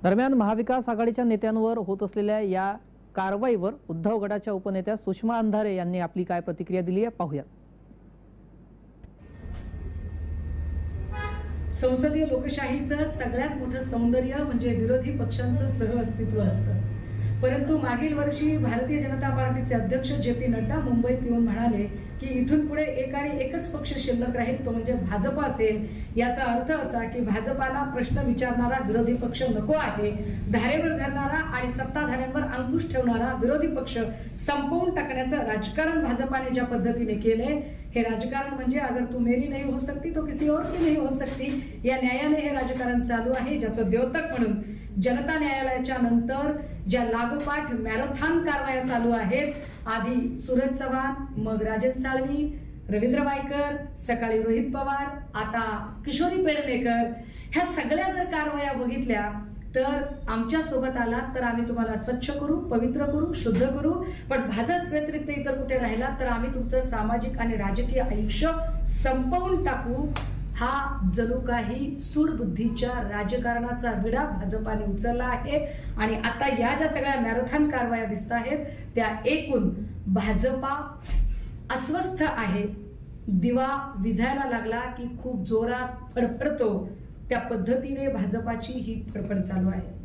दरम्यान महाविकास आघाडीच्या नेत्यांवर होत असलेल्या या कारवाईवर उद्धव गटाच्या उपनेत्या सुषमा अंधारे यांनी आपली काय प्रतिक्रिया दिली आहे पाहूया। संसदीय लोकशाहीचं सगळ्यात मोठं सौंदर्य म्हणजे विरोधी पक्षांचं सहअस्तित्व असतं। परंतु मागील वर्षी भारतीय जनता पार्टीचे अध्यक्ष जे.पी. नड्डा मुंबईत येऊन म्हणाले की इथून पुढे एक आणि एकच पक्ष शिल्लक राहील, तो म्हणजे भाजप असेल। याचा अर्थ असा की भाजपाला प्रश्न विचारणारा विरोधी पक्ष नको आहे, धारेवर धरणारा आणि सत्ताधाऱ्यांवर अंकुश ठेवणारा विरोधी पक्ष संपवून टाकण्याचं राजकारण भाजपाने ज्या पद्धतीने केले, हे राजकारण म्हणजे अगर तू मेरी नहीं हो सकती तो किसी और की नहीं हो सकती या न्यायाने हे राजकारण चालू आहे, ज्याचं द्योतक म्हणून जनता न्यायालयाच्या नंतर ज्या लागोपाठ मॅरेथॉन कारवाया चालू आहेत, आधी सूरज चव्हाण, मग राजन साळवी, रवींद्र वायकर, सकाळी रोहित पवार, आता किशोरी पेडणेकर, ह्या सगळ्या जर कारवाया बघितल्या तर आमच्या सोबत आला तर आम्ही तुम्हाला स्वच्छ करू, पवित्र करू, शुद्ध करू, पण भाजप व्यतिरिक्त इतर कुठे राहिला तर आम्ही तुमचं सामाजिक आणि राजकीय आयुष्य संपवून टाकू। हा जणू काही सूडबुद्धीच्या राजकारणाचा विडा भाजपाने उचलला आहे आणि आता या ज्या सगळ्या मॅरेथॉन कारवाया दिसत आहेत त्या एकूण भाजपा अस्वस्थ आहे। दिवा विझायला लागला की खूप जोरात फडफडतो, त्या पद्धतीने भाजपाची ही फडफड चालू आहे।